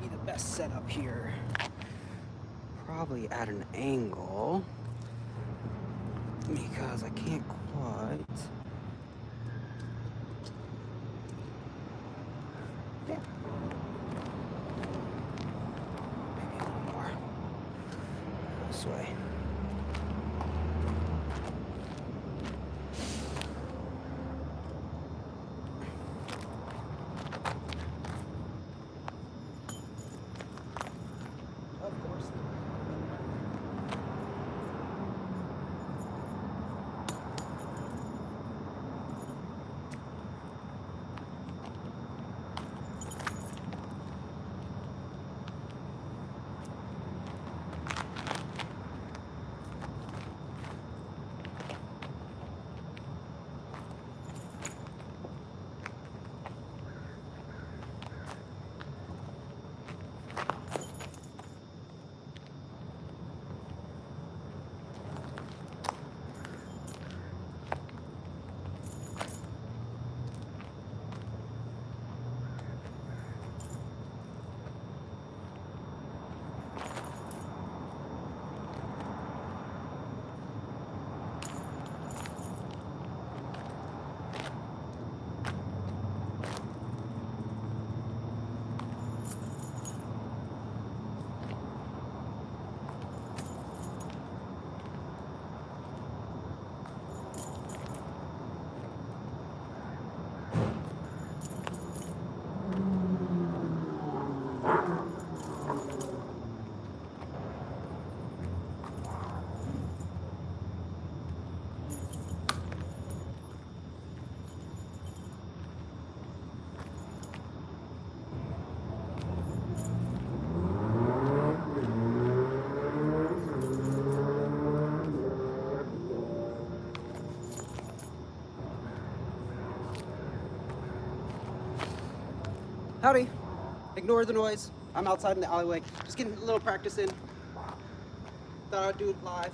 be the best setup here. Probably at an angle, because I can't quite. Yeah. Maybe a little more this way. Of course. Howdy. Ignore the noise. I'm outside in the alleyway. Just getting a little practice in. Thought I'd do it live.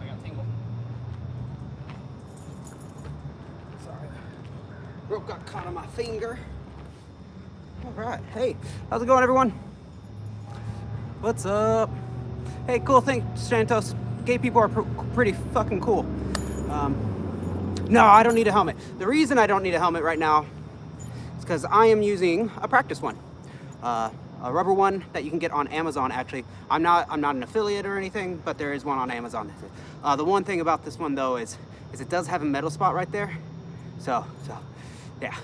I got tingle. Sorry. Rope got caught on my finger. All right. Hey, how's it going, everyone? What's up? Hey, cool thing, Santos. Gay people are pretty fucking cool. No, I don't need a helmet. The reason I don't need a helmet right now is because I am using a practice one. A rubber one that you can get on Amazon, actually. I'm not an affiliate or anything, but there is one on Amazon. The one thing about this one, though, is it does have a metal spot right there. So, yeah.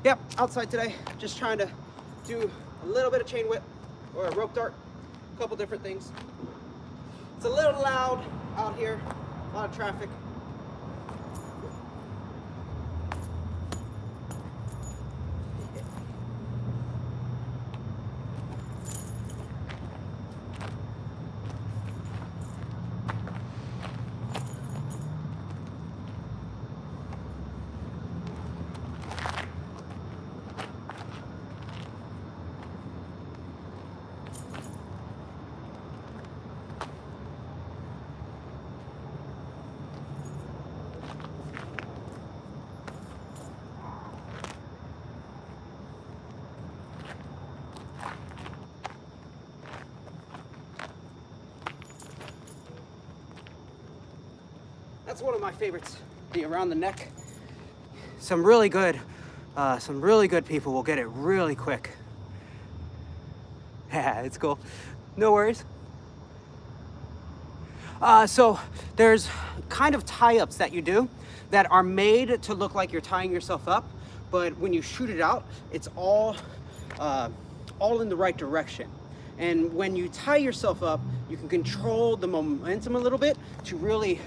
Yep, outside today, just trying to do a little bit of chain whip or a rope dart, a couple different things. It's a little loud out here, a lot of traffic. That's one of my favorites, the around the neck. Some really good people will get it really quick. Yeah, it's cool. No worries. So there's kind of tie-ups that you do that are made to look like you're tying yourself up, but when you shoot it out, it's all in the right direction. And when you tie yourself up, you can control the momentum a little bit to really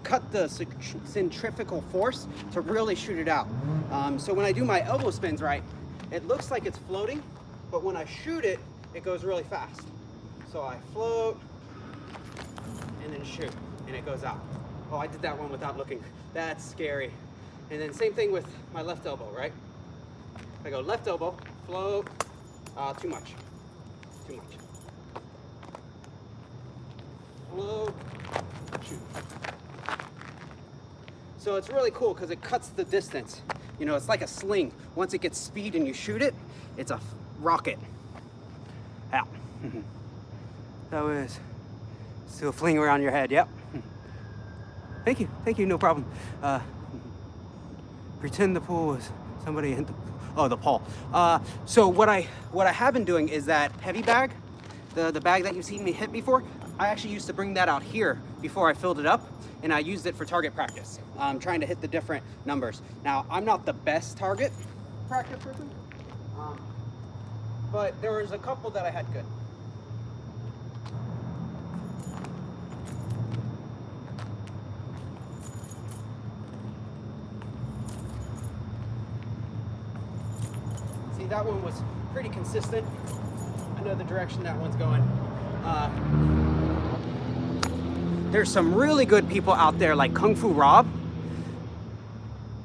cut the centrifugal force to really shoot it out. So when I do my elbow spins right, it looks like it's floating, but when I shoot it, it goes really fast. So I float and then shoot, and it goes out. Oh, I did that one without looking. That's scary. And then same thing with my left elbow, right? I go left elbow, float, too much, too much. Float, shoot. So it's really cool because it cuts the distance. You know, it's like a sling. Once it gets speed and you shoot it, it's a rocket. Out. That was still fling around your head, yep. Thank you, no problem. Pretend the pool was somebody in the Paul. So what I have been doing is that heavy bag, the bag that you've seen me hit before, I actually used to bring that out here before I filled it up, and I used it for target practice. Trying to hit the different numbers. Now, I'm not the best target practice person, but there was a couple that I had good. See, that one was pretty consistent. I know the direction that one's going. There's some really good people out there like Kung Fu Rob.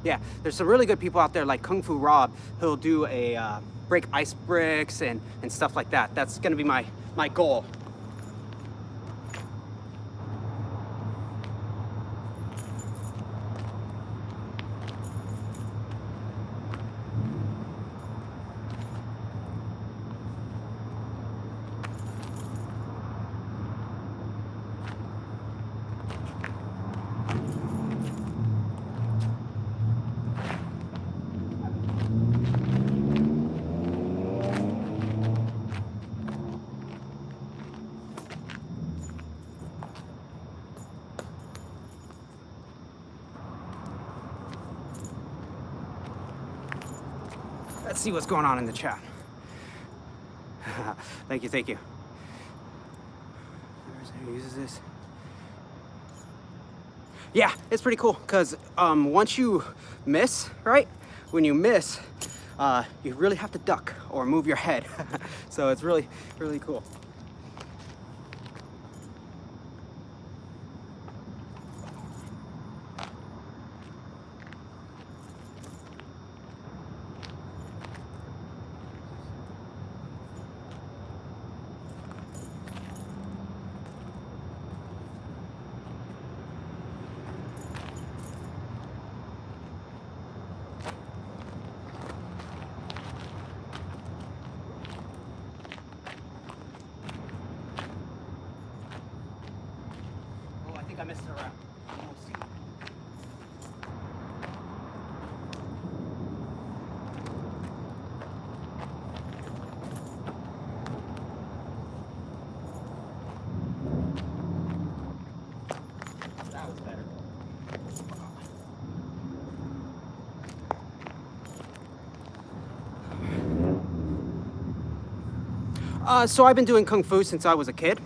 Yeah, there's some really good people out there like Kung Fu Rob who'll do a break ice bricks and stuff like that. That's gonna be my goal. Let's see what's going on in the chat. Thank you. Who uses this? Yeah, it's pretty cool because once you miss, right? When you miss, you really have to duck or move your head. So it's really, really cool. I missed it around. We'll see. That was better. So I've been doing Kung Fu since I was a kid.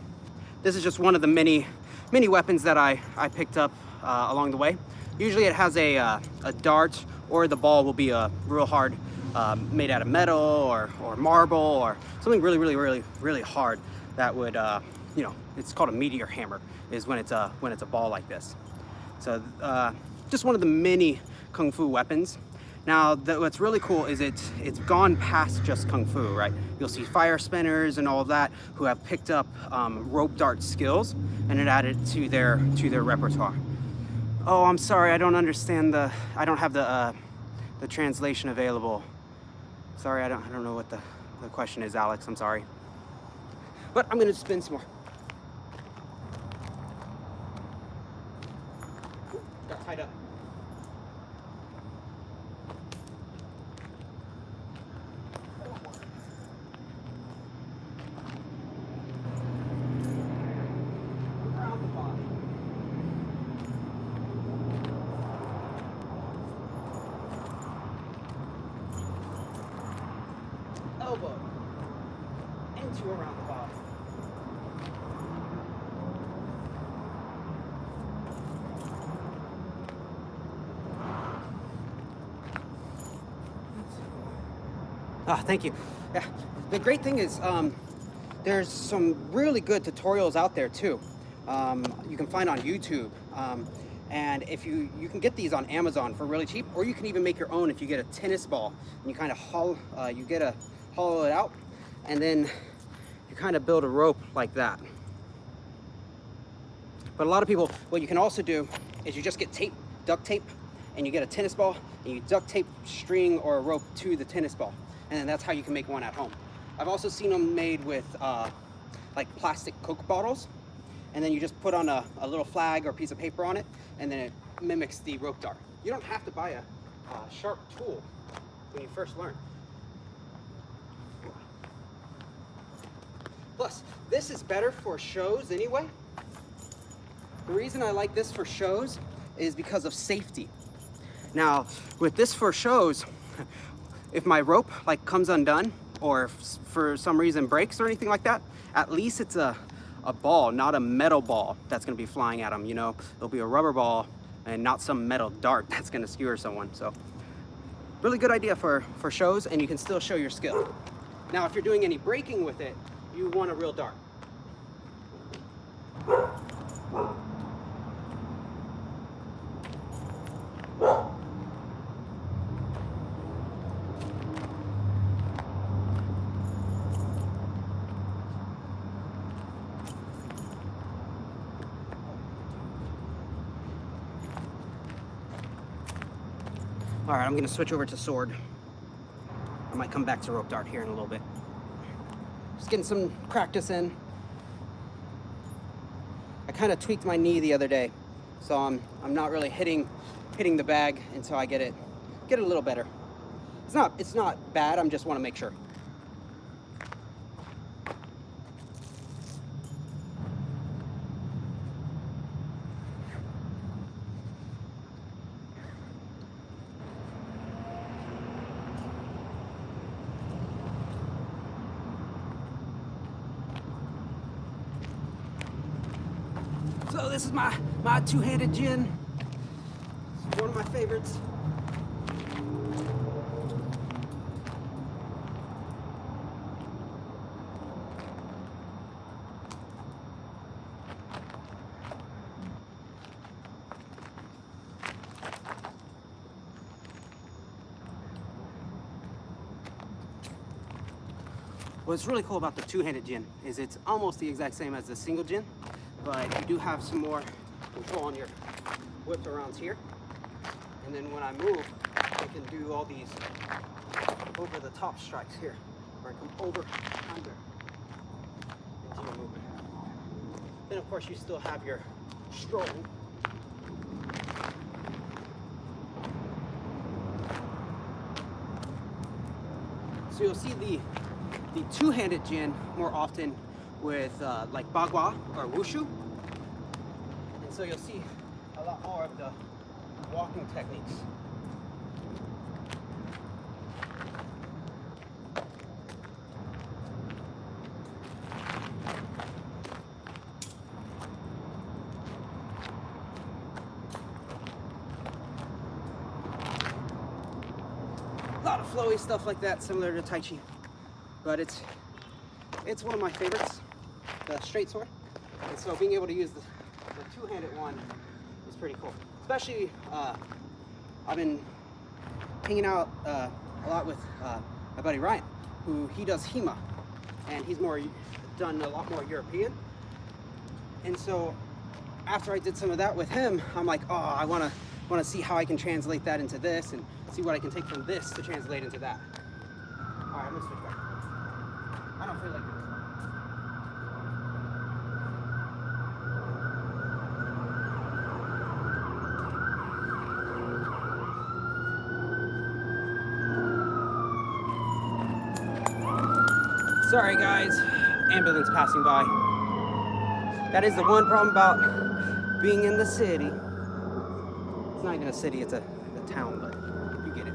This is just one of the many weapons that I picked up along the way. Usually it has a dart, or the ball will be a real hard, made out of metal or marble or something really hard that would, you know, it's called a meteor hammer, is when it's a ball like this. So just one of the many Kung Fu weapons. Now, what's really cool is it's gone past just Kung Fu, right? You'll see fire spinners and all of that who have picked up rope dart skills and it added to their repertoire. Oh, I'm sorry, I don't understand I don't have the translation available. Sorry, I don't know what the question is, Alex, I'm sorry. But I'm gonna spin some more. Got tied up. Elbow into around the body. Ah, thank you. Yeah, the great thing is there's some really good tutorials out there too. You can find on YouTube. And if you can get these on Amazon for really cheap, or you can even make your own if you get a tennis ball and you kind of hollow it out, and then you kind of build a rope like that. But a lot of people, what you can also do is you just get tape, duct tape, and you get a tennis ball and you duct tape string or a rope to the tennis ball, and then that's how you can make one at home. I've also seen them made with like plastic Coke bottles, and then you just put on a little flag or piece of paper on it, and then it mimics the rope dart. You don't have to buy a sharp tool when you first learn. Plus, this is better for shows anyway. The reason I like this for shows is because of safety. Now, with this for shows, if my rope like comes undone or for some reason breaks or anything like that, at least it's a ball, not a metal ball that's gonna be flying at them, you know? It'll be a rubber ball and not some metal dart that's gonna skewer someone. So really good idea for shows, and you can still show your skill. Now, if you're doing any breaking with it, you want a real dart. All right, I'm gonna switch over to sword. I might come back to rope dart here in a little bit. Just getting some practice in. I kind of tweaked my knee the other day, so I'm not really hitting the bag until I get it a little better. It's not bad. I just want to make sure. So this is my two-handed gin. It's one of my favorites. What's really cool about the two-handed gin is it's almost the exact same as the single gin, but you do have some more control on your whip arounds here. And then when I move, I can do all these over the top strikes here, where I come over, under, into your movement. Then of course you still have your strolling. So you'll see the two-handed gin more often with like bagua or wushu, and so you'll see a lot more of the walking techniques. A lot of flowy stuff like that, similar to Tai Chi. But it's one of my favorites, the straight sword. And so being able to use the two-handed one is pretty cool. Especially, I've been hanging out a lot with my buddy Ryan, who he does HEMA, and he's done a lot more European. And so after I did some of that with him, I'm like, oh, I want to see how I can translate that into this and see what I can take from this to translate into that. All right, I'm gonna switch back. I don't feel like it. Sorry guys, ambulance passing by. That is the one problem about being in the city. It's not even a city, it's a town, but you get it.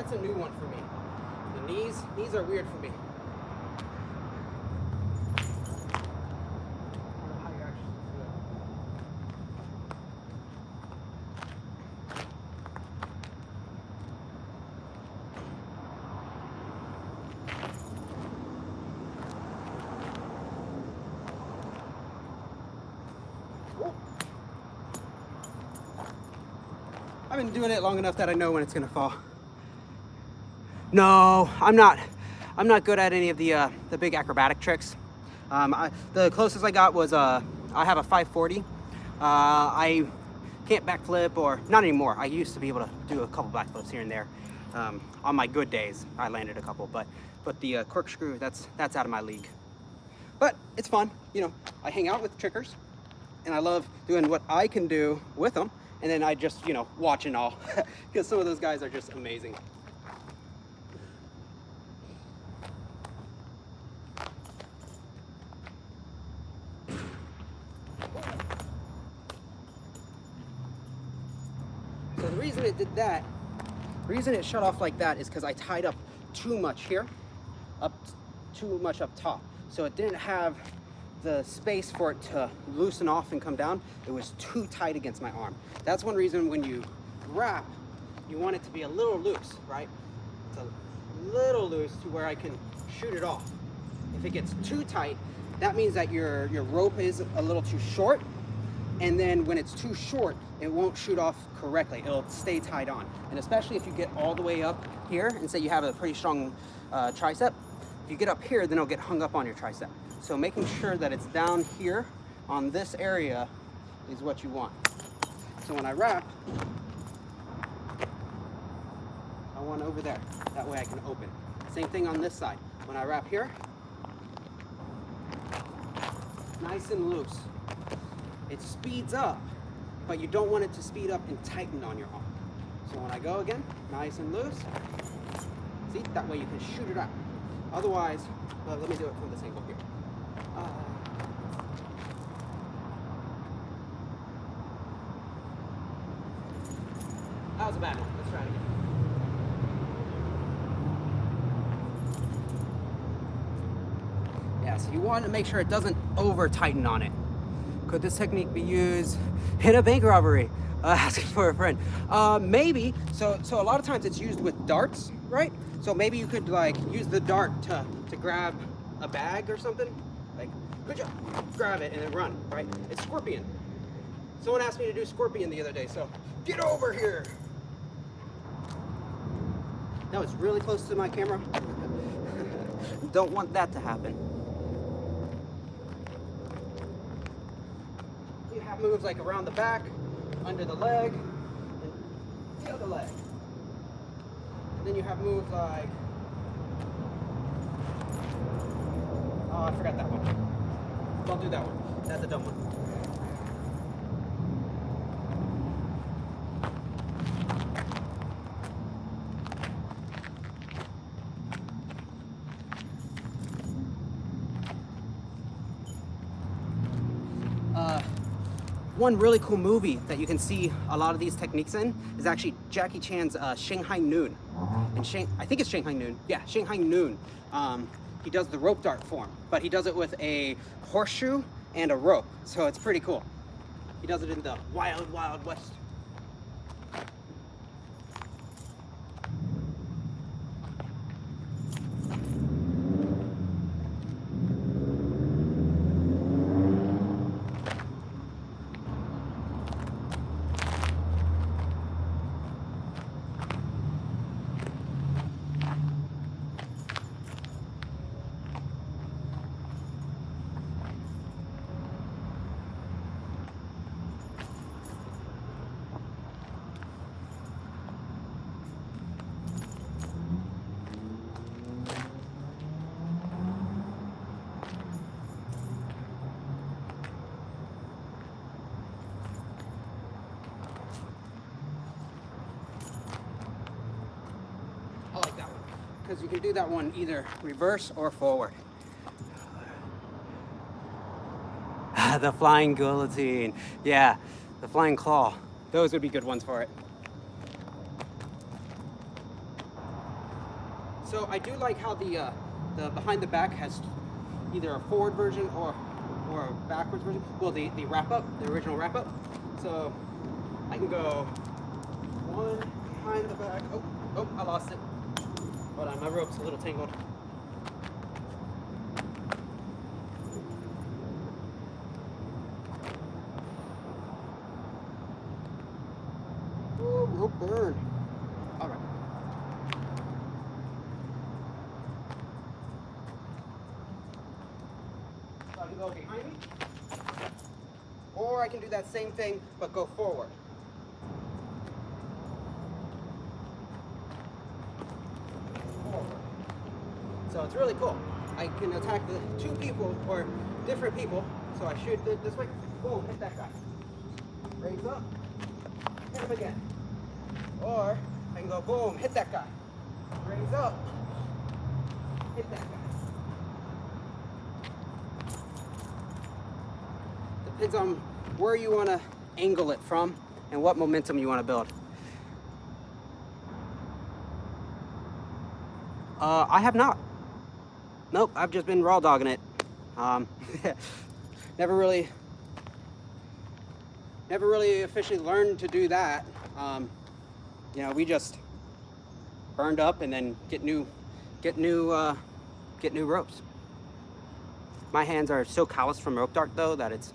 That's a new one for me. The knees are weird for me. I've been doing it long enough that I know when it's gonna fall. No, I'm not good at any of the big acrobatic tricks. The closest I got was I have a 540. I can't backflip, or not anymore. I used to be able to do a couple backflips here and there. On my good days, I landed a couple, but the corkscrew, that's out of my league. But it's fun, you know. I hang out with trickers, and I love doing what I can do with them, and then I just, you know, watch and all, because some of those guys are just amazing. So the reason it did that, the reason it shut off like that is because I tied up too much here, too much up top. So it didn't have the space for it to loosen off and come down. It was too tight against my arm. That's one reason when you wrap, you want it to be a little loose, right? It's a little loose to where I can shoot it off. If it gets too tight, that means that your rope is a little too short, and then when it's too short, it won't shoot off correctly. It'll stay tied on. And especially if you get all the way up here and say you have a pretty strong tricep, if you get up here, then it'll get hung up on your tricep. So making sure that it's down here on this area is what you want. So when I wrap, I want over there. That way I can open. Same thing on this side. When I wrap here, nice and loose. It speeds up, but you don't want it to speed up and tighten on your arm. So when I go again, nice and loose. See, that way you can shoot it out. Otherwise, well, let me do it from this angle here. That was a bad one. Let's try it again. Yeah, so you want to make sure it doesn't over tighten on it. Could this technique be used in a bank robbery? Asking for a friend. Maybe. So a lot of times it's used with darts, right? So maybe you could like use the dart to grab a bag or something. Like, good job. Grab it and then run, right? It's scorpion. Someone asked me to do scorpion the other day, so get over here. That was really close to my camera. Don't want that to happen. You have moves like around the back, under the leg, and the other leg. And then you have moves like, oh, I forgot that one. Don't do that one. That's a dumb one. One really cool movie that you can see a lot of these techniques in is actually Jackie Chan's Shanghai Noon. And I think it's Shanghai Noon. Yeah, Shanghai Noon. He does the rope dart form, but he does it with a horseshoe and a rope. So it's pretty cool. He does it in the Wild Wild West. Because you can do that one either reverse or forward. The flying guillotine. Yeah, the flying claw. Those would be good ones for it. So I do like how the behind the back has either a forward version or a backwards version. Well, the wrap up, the original wrap up. So I can go one behind the back. Oh, I lost it. Hold on, my rope's a little tangled. Ooh, rope burn. All right. So I can go behind me, or I can do that same thing but go forward. So it's really cool. I can attack the two people or different people. So I shoot this way, boom, hit that guy. Raise up, hit him again. Or I can go boom, hit that guy. Raise up, hit that guy. Depends on where you want to angle it from and what momentum you want to build. I have not. Nope, I've just been raw dogging it. Never really officially learned to do that. You know, we just burned up and then get new ropes. My hands are so calloused from rope dart though that is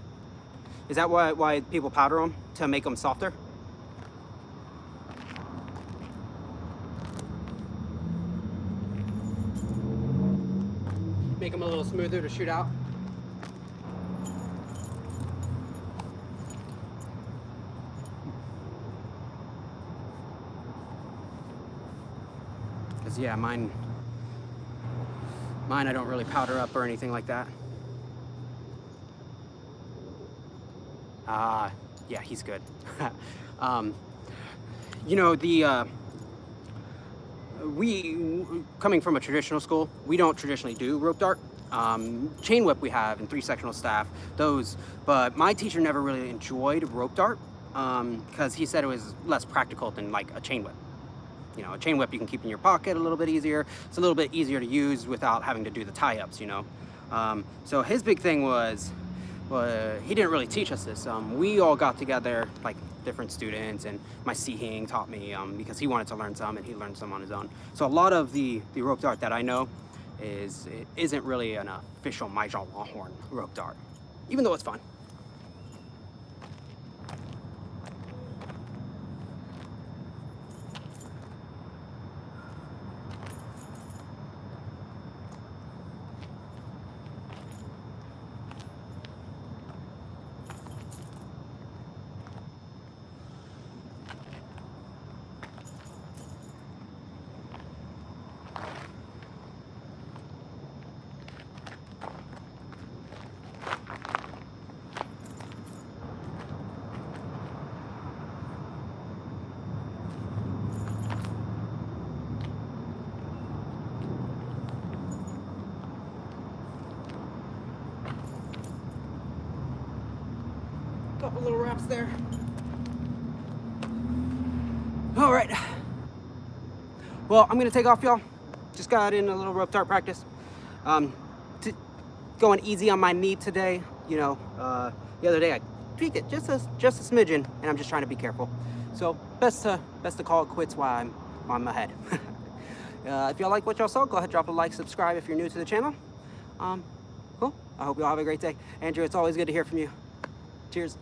that why people powder them to make them softer? Make them a little smoother to shoot out. Because yeah, mine I don't really powder up or anything like that. Yeah, he's good. You know, we, coming from a traditional school, we don't traditionally do rope dart. Chain whip we have and 3 sectional staff, those, but my teacher never really enjoyed rope dart because he said it was less practical than like a chain whip. You know, a chain whip you can keep in your pocket a little bit easier. It's a little bit easier to use without having to do the tie-ups, you know. So his big thing was he didn't really teach us this. We all got together, like different students, and my Sihing taught me because he wanted to learn some and he learned some on his own. So a lot of the rope dart that I know isn't really an official Mahjong Longhorn rope dart, even though it's fun. Couple little wraps there. All right. Well, I'm gonna take off, y'all. Just got in a little rope dart practice. Going easy on my knee today. You know, the other day I tweaked it just a smidgen, and I'm just trying to be careful. So best to call it quits while I'm ahead. If y'all like what y'all saw, go ahead, drop a like, subscribe if you're new to the channel. Cool. I hope y'all have a great day. Andrew, it's always good to hear from you. Cheers.